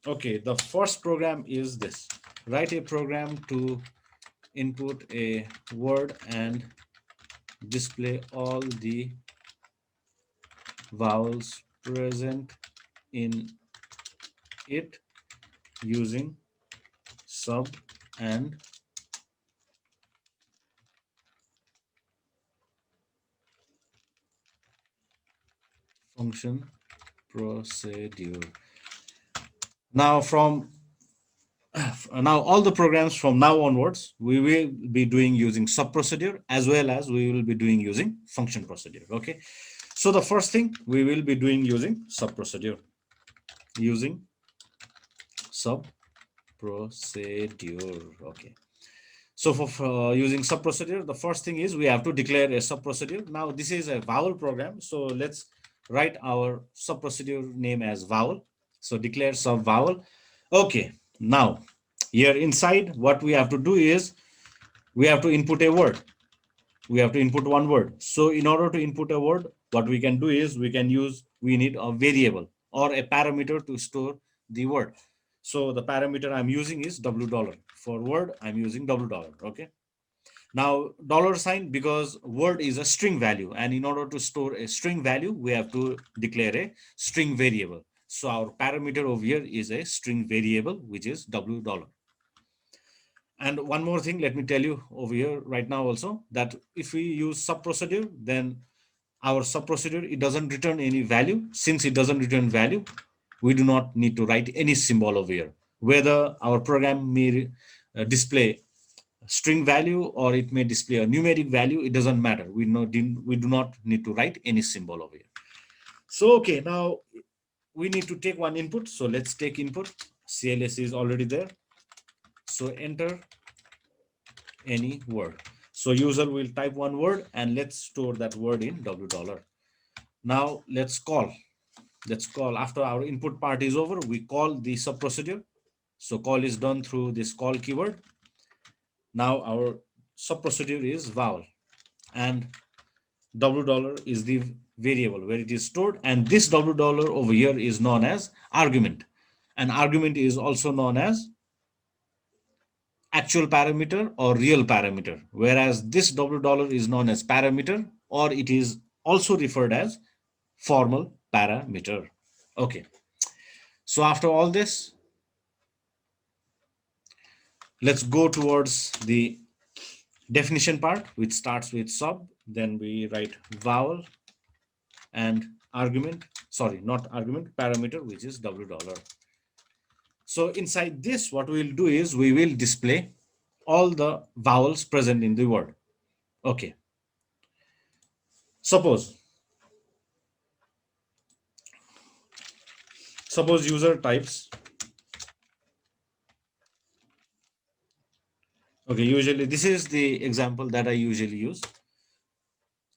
Okay, the first program is this. Write a program to input a word and display all the vowels present in it using sub and function procedure. Now from now all the programs from now onwards we will be doing using sub procedure as well as we will be doing using function procedure. Okay, so the first thing we will be doing using sub procedure, using sub procedure. Okay, so for using sub procedure, the first thing is we have to declare a sub procedure. Now this is a vowel program, so let's write our sub procedure name as vowel. So declare sub vowel. Okay, now here inside what we have to do is we have to input a word. We have to input one word. So in order to input a word, what we can do is we need a variable or a parameter to store the word. So the parameter I'm using is $. For word, I'm using $. Okay. Now dollar sign, because word is a string value, and in order to store a string value, we have to declare a string variable. So our parameter over here is a string variable, which is $. And one more thing, let me tell you over here right now also, that if we use sub procedure, then our sub procedure, it doesn't return any value. Since it doesn't return value, we do not need to write any symbol over here. Whether our program may display string value or it may display a numeric value, it doesn't matter. We do not need to write any symbol over here. So okay, now we need to take one input. So let's take input. CLS is already there. So enter any word. So user will type one word and let's store that word in $. Now let's call after our input part is over, we call the sub procedure. So call is done through this call keyword. Now our sub procedure is vowel and $. Is the variable where it is stored, and this $. Over here is known as argument, and argument is also known as actual parameter or real parameter, whereas this $. Is known as parameter, or it is also referred as formal parameter. Okay, so after all this, let's go towards the definition part, which starts with sub, then we write vowel and argument, sorry, not argument, parameter, which is $. So inside this, what we will do is we will display all the vowels present in the word. Okay, suppose user types, okay, usually this is the example that I usually use.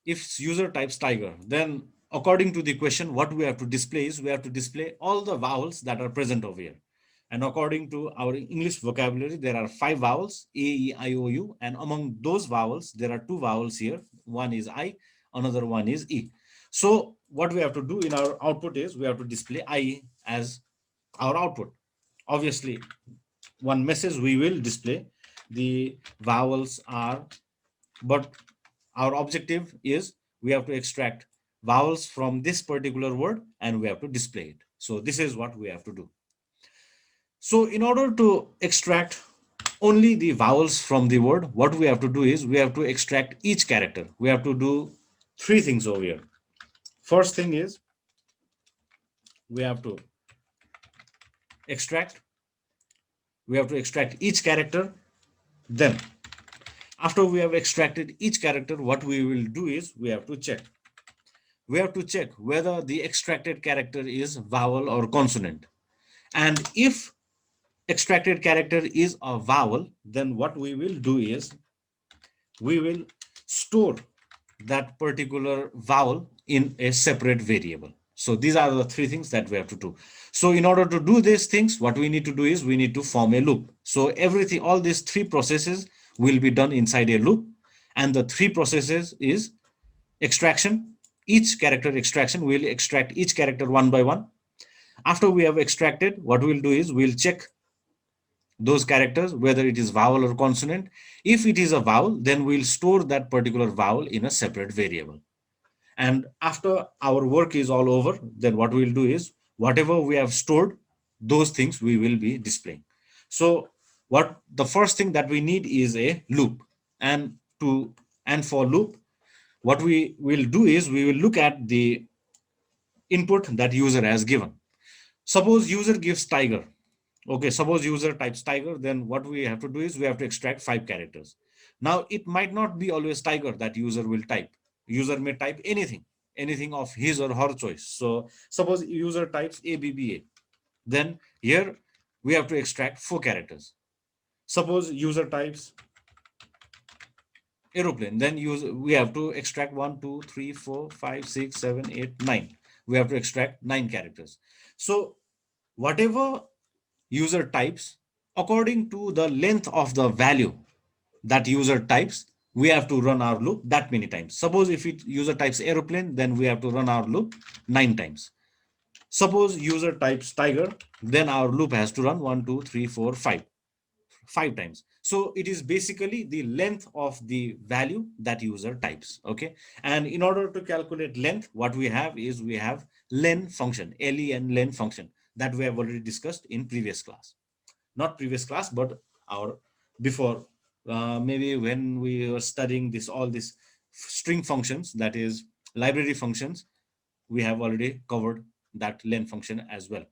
If user types tiger, then according to the question, what we have to display is we have to display all the vowels that are present over here. And according to our English vocabulary, there are 5 vowels, A, E, I, O, U. And among those vowels, there are 2 vowels here. One is I, another one is E. So what we have to do in our output is we have to display I as our output. Obviously, one message we will display the vowels are, but our objective is we have to extract vowels from this particular word and we have to display it. So this is what we have to do. So in order to extract only the vowels from the word, what we have to do is we have to extract each character. We have to do 3 things over here. First thing is we have to extract each character. Then after we have extracted each character, what we will do is we have to check whether the extracted character is vowel or consonant. And if extracted character is a vowel, then what we will do is we will store that particular vowel in a separate variable. So these are the 3 things that we have to do. So in order to do these things, what we need to do is we need to form a loop. So everything, all these 3 processes will be done inside a loop. And the 3 processes is extraction. Each character extraction will extract each character one by one. After we have extracted, what we'll do is we'll check those characters whether it is vowel or consonant. If it is a vowel, then we'll store that particular vowel in a separate variable. And after our work is all over, then what we'll do is whatever we have stored, those things we will be displaying. So what the first thing that we need is a loop. And to and for loop, what we will do is we will look at the input that user has given. Suppose user gives tiger. Okay, suppose user types tiger, then what we have to do is we have to extract 5 characters. Now, it might not be always tiger that user will type. User may type anything of his or her choice. So, suppose user types ABBA, then here we have to extract 4 characters. Suppose user types aeroplane, then we have to extract 1, 2, 3, 4, 5, 6, 7, 8, 9. We have to extract 9 characters. So, whatever user types, according to the length of the value that user types, we have to run our loop that many times. Suppose if it user types aeroplane, then we have to run our loop 9 times. Suppose user types tiger, then our loop has to run 1, 2, 3, 4, 5 times. So it is basically the length of the value that user types. Okay, and in order to calculate length, what we have is we have len function, len function, that we have already discussed in previous class. Not previous class, but our before, maybe when we were studying this, all these string functions, that is library functions, we have already covered that len function as well.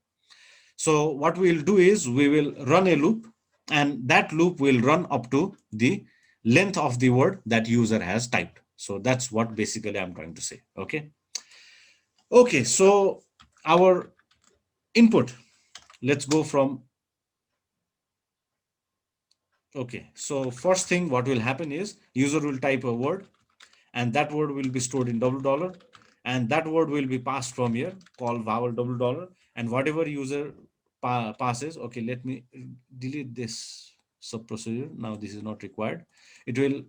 So what we'll do is we will run a loop, and that loop will run up to the length of the word that user has typed. So that's what basically I'm trying to say. Okay. Okay. So our input, let's go from. Okay. So first thing what will happen is user will type a word, and that word will be stored in double dollar, and that word will be passed from here called vowel double dollar, and whatever user passes. Okay, let me delete this sub procedure. Now this is not required. It will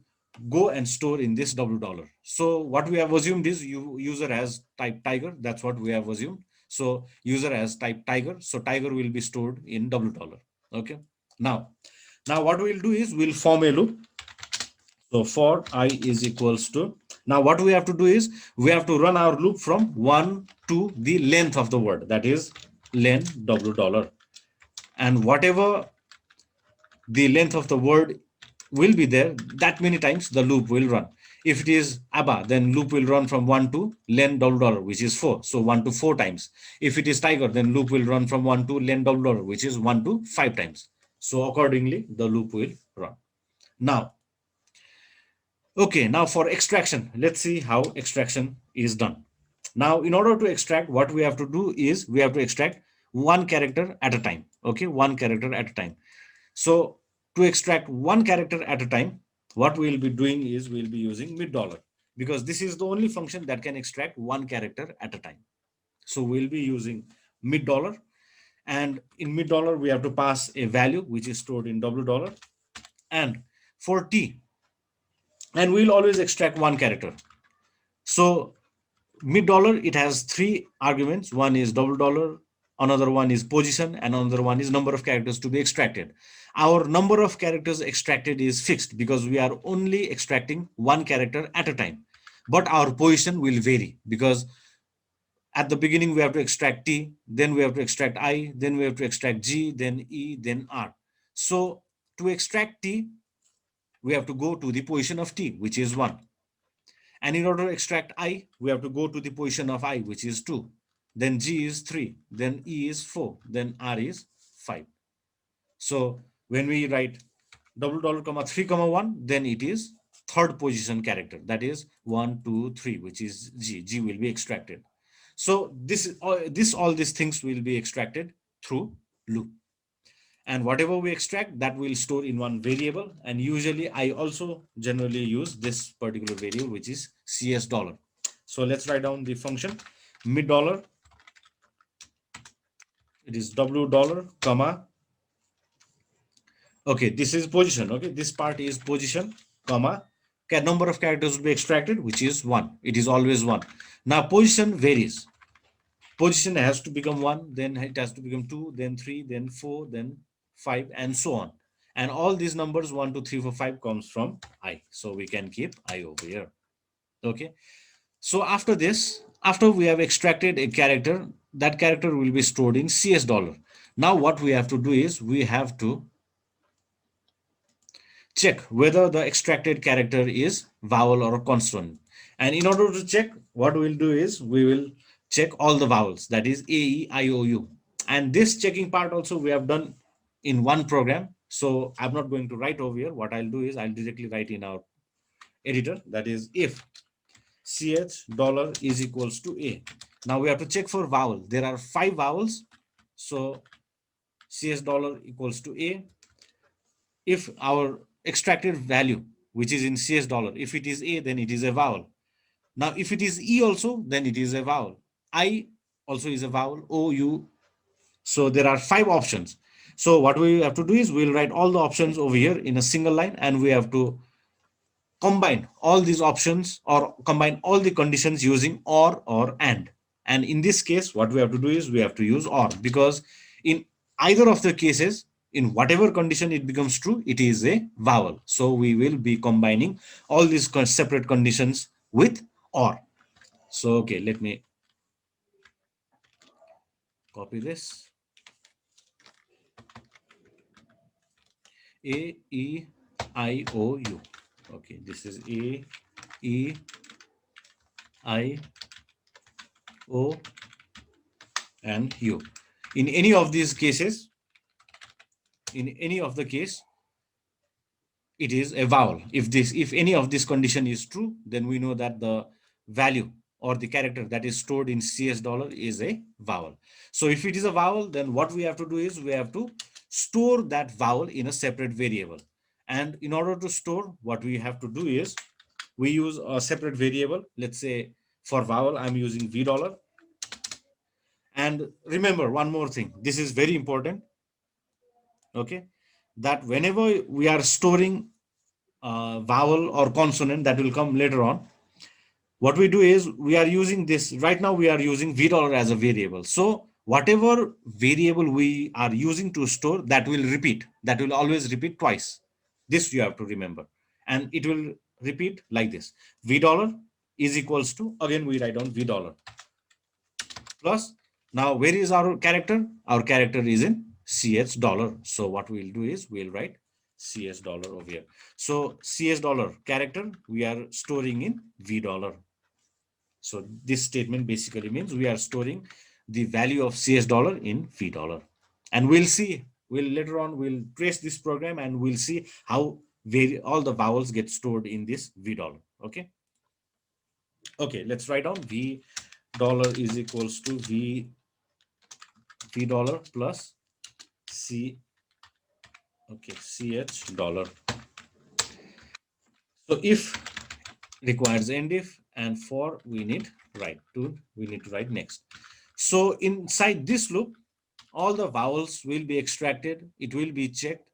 go and store in this double dollar. So what we have assumed is user has typed tiger. That's what we have assumed. So user has typed tiger, so tiger will be stored in double dollar. Okay. Now what we'll do is we'll form a loop. So for I is equals to, now what we have to do is we have to run our loop from 1 to the length of the word, that is len double dollar. And whatever the length of the word will be there, that many times the loop will run. If it is ABBA, then loop will run from 1 to len double dollar, which is 4. So 1 to 4 times. If it is tiger, then loop will run from 1 to len double dollar, which is 1 to 5 times. So accordingly, the loop will run. Now, okay, now for extraction, let's see how extraction is done. Now, in order to extract, what we have to do is we have to extract 1 character at a time. Okay, 1 character at a time. So to extract 1 character at a time, what we'll be doing is we'll be using mid dollar, because this is the only function that can extract 1 character at a time. So we'll be using mid dollar, and in mid dollar we have to pass a value which is stored in double dollar, and for t, and we'll always extract 1 character. So mid dollar, it has 3 arguments. One is double dollar, another one is position, and another one is number of characters to be extracted. Our number of characters extracted is fixed because we are only extracting 1 character at a time. But our position will vary because at the beginning we have to extract T, then we have to extract I, then we have to extract G, then E, then R. So to extract T, we have to go to the position of T, which is 1. And in order to extract I, we have to go to the position of I, which is 2. Then G is 3. Then E is 4. Then R is 5. So when we write double dollar comma 3 comma 1, then it is third position character. That is 1, 2, 3, which is G. G will be extracted. So all these things will be extracted through loop. And whatever we extract, that will store in one variable. And usually I also generally use this particular variable, which is CS dollar. So let's write down the function mid dollar. It is W dollar comma. Okay, this is position. Okay, this part is position comma. Number of characters will be extracted, which is 1. It is always 1. Now position varies. position has to become 1, then it has to become 2, then 3, then 4, then 5, and so on. And all these numbers 1, 2, 3, 4, 5 comes from I, so we can keep I over here. Okay, so after this, after we have extracted a character, that character will be stored in CS dollar. Now what we have to do is we have to check whether the extracted character is vowel or consonant. And in order to check, what we'll do is we will check all the vowels, that is A, E, I, O, U. And this checking part also we have done in one program. So I'm not going to write over here. What I'll do is I'll directly write in our editor, that is if ch dollar is equals to A. Now we have to check for vowel. There are 5 vowels. So ch dollar equals to A. If our extracted value, which is in CS dollar, if it is A, then it is a vowel. Now, if it is E also, then it is a vowel. I also is a vowel, O, U. So there are 5 options. So what we have to do is we'll write all the options over here in a single line, and we have to combine all these options or combine all the conditions using or and in this case what we have to do is we have to use or, because in either of the cases, in whatever condition it becomes true, it is a vowel. So we will be combining all these separate conditions with or. So okay, let me copy this. A, E, I, O, U. Okay, this is A, E, I, O, and U. In any of these cases, in any of the case, it is a vowel. If any of this condition is true, then we know that the value or the character that is stored in CS dollar is a vowel. So if it is a vowel, then what we have to do is we have to store that vowel in a separate variable. And in order to store, what we have to do is we use a separate variable. Let's say for vowel, I'm using V dollar. And remember one more thing, this is very important. Okay, that whenever we are storing vowel or consonant, that will come later on, what we do is we are using this right now, we are using v dollar as a variable. So whatever variable we are using to store, that will repeat, that will always repeat twice. This you have to remember, and it will repeat like this: v dollar is equals to, again we write down v dollar plus, now where is our character? Our character is in cs dollar. So what we'll do is we'll write cs dollar over here. So cs dollar character we are storing in v dollar. So this statement basically means we are storing the value of cs dollar in v dollar. And we'll see, we'll later on we'll trace this program and we'll see how all the vowels get stored in this v dollar. Okay, okay, let's write down v dollar is equals to v dollar plus c, okay, ch dollar. So if requires end if, and for we need we need to write next. So inside this loop, all the vowels will be extracted, it will be checked,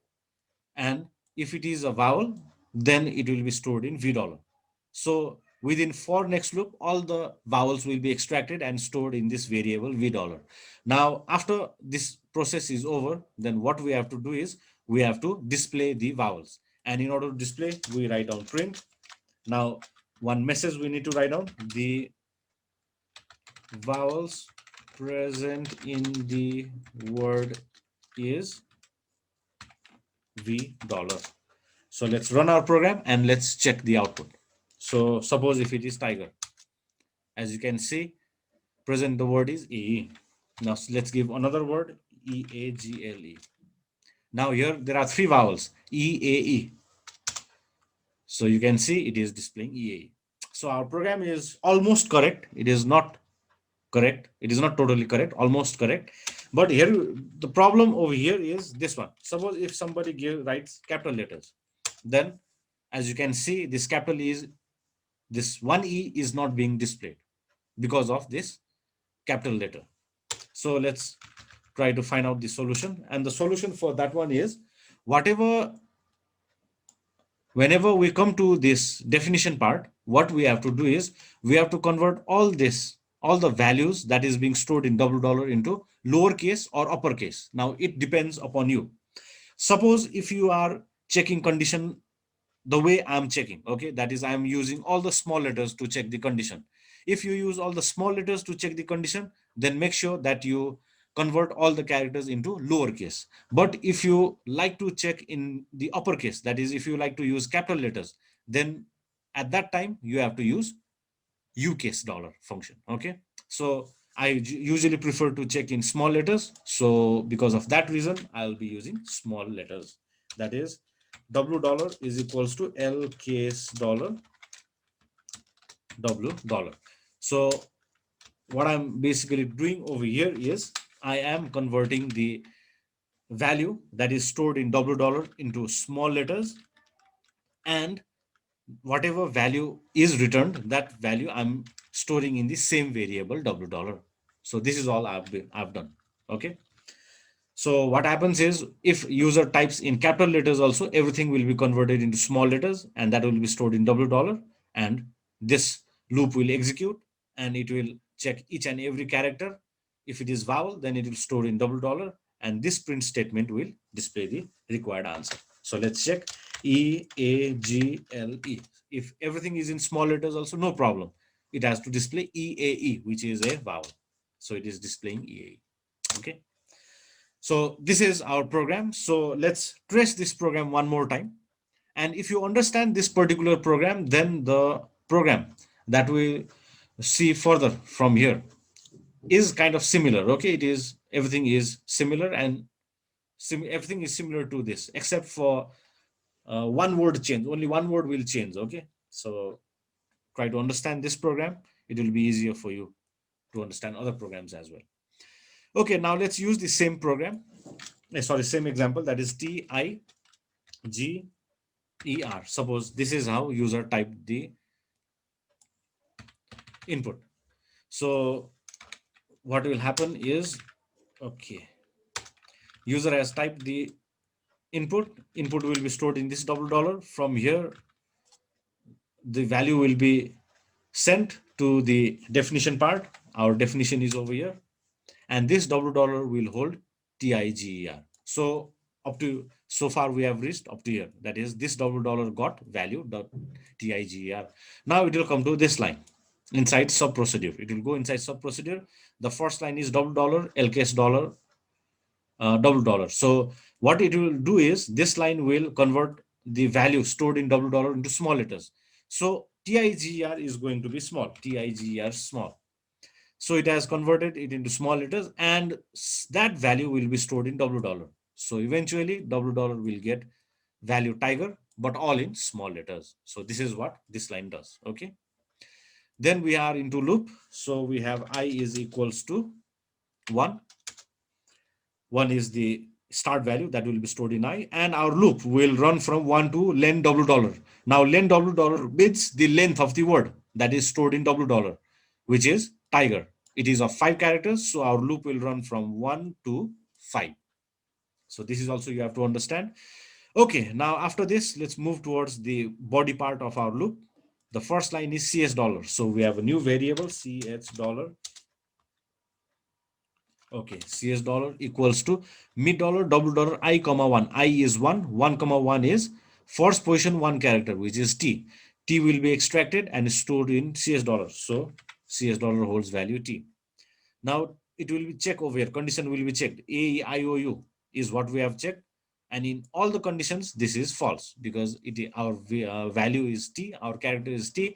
and if it is a vowel, then it will be stored in v dollar. So within for next loop, all the vowels will be extracted and stored in this variable v dollar. Now after this process is over, then what we have to do is we have to display the vowels, and in order to display, we write down print. Now one message we need to write down: the vowels present in the word is v dollar. So let's run our program and let's check the output. So suppose if it is tiger, as you can see, present the word is e. Now let's give another word, eagle. Now here there are 3 vowels, e, a, e. So you can see it is displaying EAE. So our program is almost correct. It is not correct. It is not totally correct, almost correct. But here, the problem over here is this one. Suppose if somebody writes capital letters, then as you can see, this capital is, this one E is not being displayed because of this capital letter. So let's try to find out the solution. And the solution for that one is, whenever we come to this definition part, what we have to do is we have to convert all this all the values that is being stored in $, into lowercase or uppercase. Now it depends upon you. Suppose if you are checking condition the way I'm checking, okay, that is I'm using all the small letters to check the condition. If you use all the small letters to check the condition, then make sure that you convert all the characters into lowercase. But if you like to check in the uppercase, that is if you like to use capital letters, then at that time you have to use ucase dollar function. Okay, so I usually prefer to check in small letters, so because of that reason I'll be using small letters. That is $, is equals to L case dollar $. So what I'm basically doing over here is I am converting the value that is stored in $, into small letters, and whatever value is returned, that value I'm storing in the same variable $. So this is all I've done. Okay, so what happens is if user types in capital letters also, everything will be converted into small letters and that will be stored in $, and this loop will execute and it will check each and every character. If it is vowel, then it will store in $, and this print statement will display the required answer. So let's check EAGLE. If everything is in small letters also, no problem. It has to display EAE, which is a vowel. So it is displaying EAE. Okay. So this is our program. So let's trace this program one more time. And if you understand this particular program, then the program that we see further from here is kind of similar. Okay, it is, everything is similar, and everything is similar to this except for one word change. Only one word will change. Okay, so try to understand this program. It will be easier for you to understand other programs as well. Okay, now let's use the same program. Sorry, same example, that is TIGER. Suppose this is how user typed the input. So what will happen is, okay, user has typed the input will be stored in this $. From here the value will be sent to the definition part. Our definition is over here, and this $, will hold TIGER. So up to so far we have reached up to here. That is, this $, got value dot TIGER. Now it will come to this line inside sub procedure. It will go inside sub procedure. The first line is $, LKS dollar $. So what it will do is this line will convert the value stored in $, into small letters. So TIGER is going to be small. TIGER small. So it has converted it into small letters, and that value will be stored in $. So eventually $, will get value tiger, but all in small letters. So this is what this line does. Okay. Then we are into loop. So we have I is equals to 1. 1 is the start value that will be stored in I, and our loop will run from 1 to len $. Now len $, means the length of the word that is stored in $, which is tiger. It is of 5 characters, so our loop will run from 1 to 5. So this is also you have to understand. Okay, now after this, let's move towards the body part of our loop. The first line is CS dollar. So we have a new variable CS dollar. Okay, CS dollar equals to mid dollar $, I comma 1. I is 1, 1 comma 1 is first position 1 character, which is T. T will be extracted and stored in CS dollar. So CS dollar holds value T. Now it will be checked over here. Condition will be checked. AEIOU is what we have checked. And in all the conditions, this is false because our value is T, our character is T,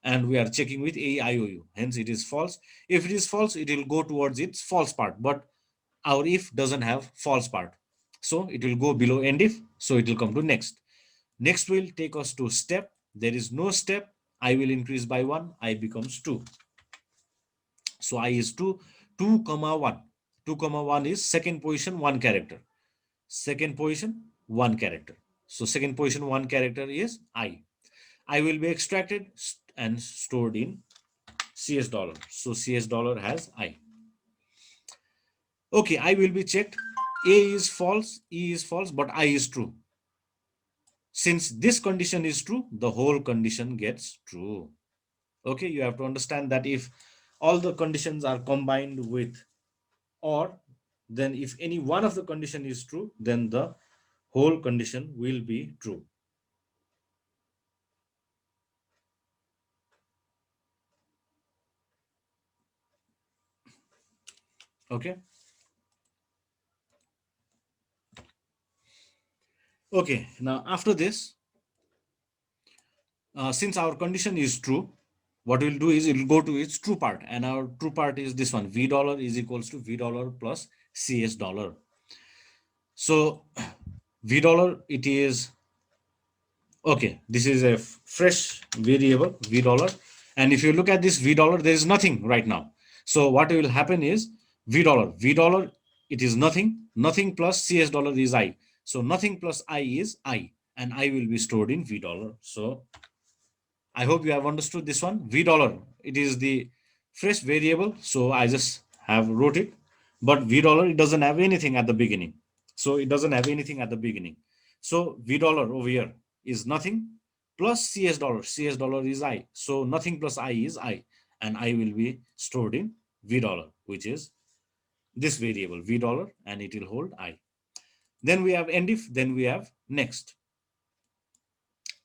and we are checking with AEIOU. Hence it is false. If it is false, it will go towards its false part. But our if doesn't have false part. So it will go below end if. So it will come to next. Next will take us to step. There is no step. I will increase by 1. I becomes 2. So I is 2, 2 comma 1. 2 comma 1 is second position 1 character. Second position 1 character. So second position 1 character is I. I will be extracted and stored in CS dollar. So CS dollar has I. Okay, I will be checked. A is false, E is false, but I is true. Since this condition is true, the whole condition gets true. Okay, you have to understand that if all the conditions are combined with or, then if any one of the condition is true, then the whole condition will be true. Okay. Okay, now after this, since our condition is true, what we'll do is it will go to its true part, and our true part is this one: v dollar is equals to v dollar plus cs dollar. So v dollar, it is okay, this is a fresh variable v dollar, and if you look at this v dollar, there is nothing right now. So what will happen is v dollar, it is nothing plus cs dollar is I. So nothing plus I is I, and I will be stored in v dollar. So I hope you have understood this one. V dollar, it is the fresh variable. So I just have wrote it. But V dollar, it doesn't have anything at the beginning. So it doesn't have anything at the beginning. So V dollar over here is nothing plus CS dollar. CS dollar is I. So nothing plus I is I. And I will be stored in V dollar, which is this variable V dollar, and it will hold I. Then we have end if, then we have next.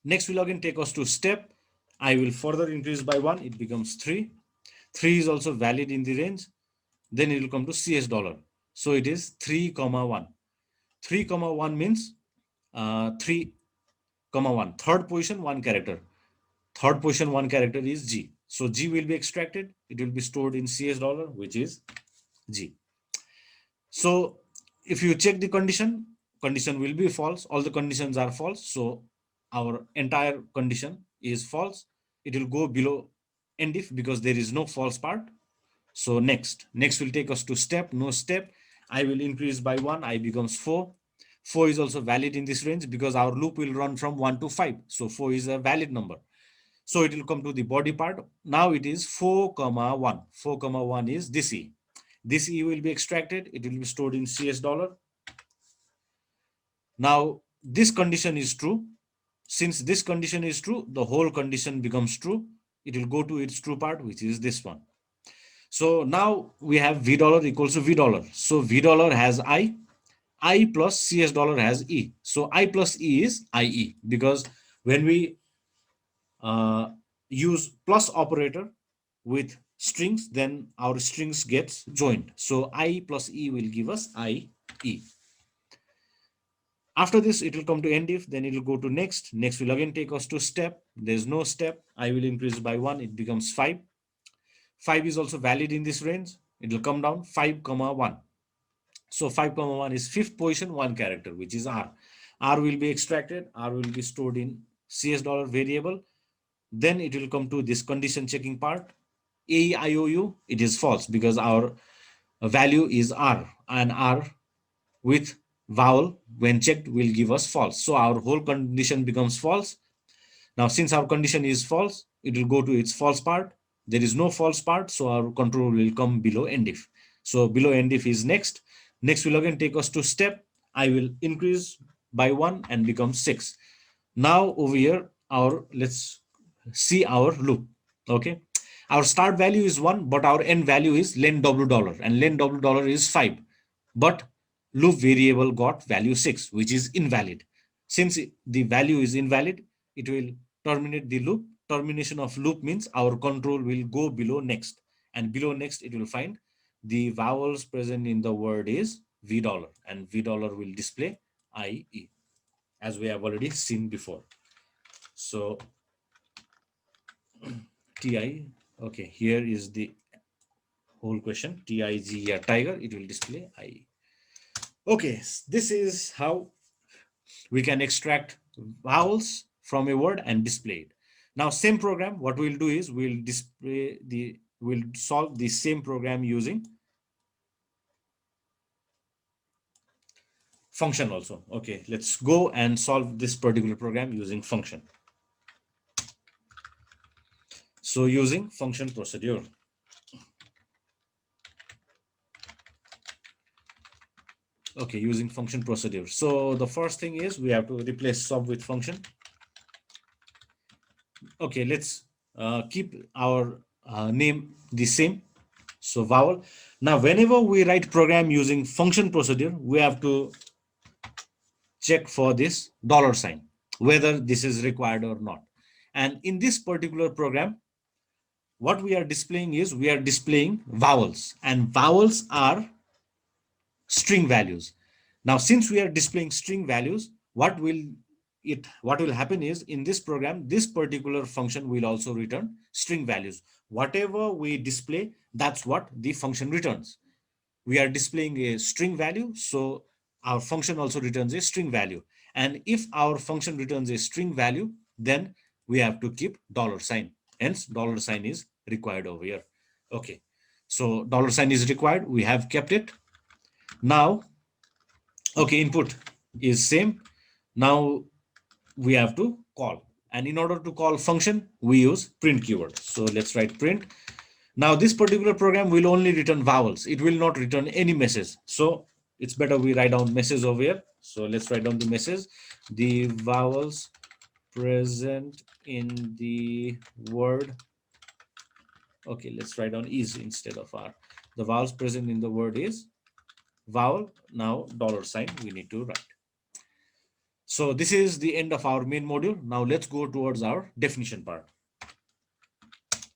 Next will again take us to step. I will further increase by 1, it becomes 3. 3 is also valid in the range. Then it will come to CS dollar. So it is 3 comma 1. 3 comma 1 means 3 comma 1. Third position, 1 character. Third position, 1 character is G. So G will be extracted. It will be stored in CS dollar, which is G. So if you check the condition will be false. All the conditions are false. So our entire condition is false. It will go below end if because there is no false part. So next will take us to step, no step. I will increase by 1, I becomes 4. 4 is also valid in this range because our loop will run from 1 to 5. So 4 is a valid number. So it will come to the body part. Now it is 4 comma 1. 4 comma 1 is this E. This E will be extracted. It will be stored in CS dollar. Now this condition is true. Since this condition is true, the whole condition becomes true. It will go to its true part, which is this one. So now we have V dollar equals to V dollar. So V dollar has I plus CS dollar has E. So I plus E is IE, because when we use plus operator with strings, then our strings gets joined. So I plus E will give us IE. After this, it will come to end if, then it will go to next. Next will again take us to step. There's no step. I will increase by 1. It becomes 5. 5 is also valid in this range. It will come down 5 comma 1. So 5 comma 1 is fifth position, 1 character, which is R. R will be extracted. R will be stored in CS dollar variable. Then it will come to this condition checking part. AEIOU, it is false because our value is R, and R with vowel when checked will give us false. So our whole condition becomes false. Now, since our condition is false, it will go to its false part. There is no false part, so our control will come below end if. So below end if is next. Next will again take us to step. I will increase by 1 and become 6. Now over here, let's see our loop. Okay. Our start value is 1, but our end value is len w dollar, and len w dollar is 5. But loop variable got value 6, which is invalid. Since the value is invalid, it will terminate the loop. Termination of loop means our control will go below next, and below next it will find the vowels present in the word is v dollar, and v dollar will display IE, as we have already seen before. So TI, okay, here is the whole question. TIG, tiger, it will display IE. Okay, this is how we can extract vowels from a word and display it. Now, same program, what we'll do is we'll solve the same program using function also. Okay, let's go and solve this particular program using function. So using function procedure. Okay, using function procedure. So the first thing is we have to replace sub with function. Okay, let's keep our name the same. So vowel. Now, whenever we write program using function procedure, we have to check for this dollar sign, whether this is required or not. And in this particular program, what we are displaying is we are displaying vowels, and vowels are string values. Now, since we are displaying string values, what will happen is in this program, this particular function will also return string values. Whatever we display, that's what the function returns. We are displaying a string value, so our function also returns a string value. And if our function returns a string value, then we have to keep dollar sign. Hence, dollar sign is required over here. Okay, so dollar sign is required. We have kept it. Now, okay, input is same. Now we have to call, and in order to call function, we use print keyword. So let's write print. Now this particular program will only return vowels. It will not return any message. So it's better we write down message over here. So let's write down the message. The vowels present in the word. Okay, let's write down is instead of r. The vowels present in the word is vowel. Now dollar sign we need to write. So this is the end of our main module. Now let's go towards our definition part.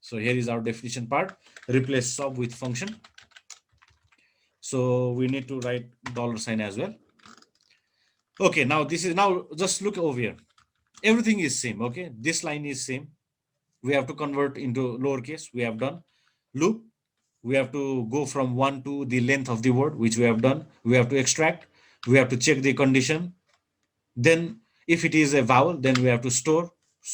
So here is our definition part. Replace sub with function. So we need to write dollar sign as well. Okay, now this is, now just look over here. Everything is same. Okay, this line is same. We have to convert into lowercase. We have done. Loop. We have to go from 1 to the length of the word, which we have done. We have to extract. We have to check the condition. Then if it is a vowel, then we have to store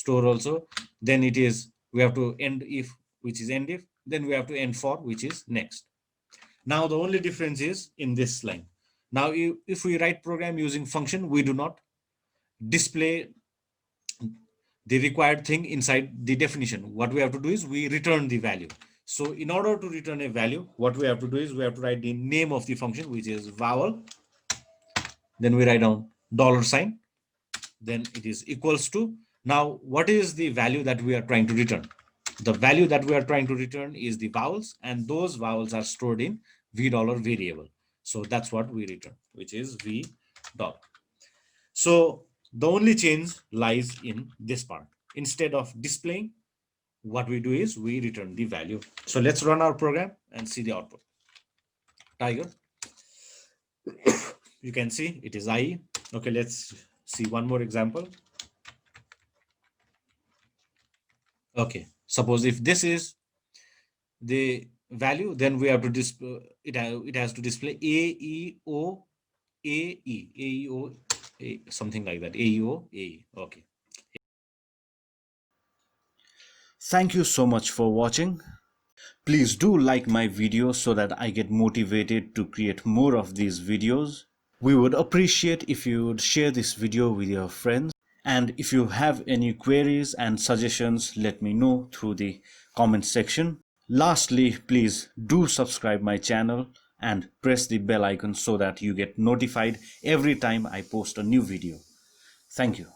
also. Then it is, we have to end if, which is end if. Then we have to end for, which is next. Now the only difference is in this line. Now if we write program using function, we do not display the required thing inside the definition. What we have to do is we return the value. So in order to return a value, what we have to do is we have to write the name of the function, which is vowel. Then we write down dollar sign. Then it is equals to. Now, what is the value that we are trying to return? The value that we are trying to return is the vowels, and those vowels are stored in v dollar variable. So that's what we return, which is v dollar. So the only change lies in this part. Instead of displaying, what we do is we return the value. So let's run our program and see the output. Tiger. You can see it is IE. Okay, let's see one more example. Okay, suppose if this is the value, then we have to display it has to display AEO AE AEO A, something like that, AEO AE. Okay. Thank you so much for watching. Please do like my videos so that I get motivated to create more of these videos. We would appreciate if you would share this video with your friends. And if you have any queries and suggestions, let me know through the comment section. Lastly, please do subscribe my channel and press the bell icon so that you get notified every time I post a new video. Thank you.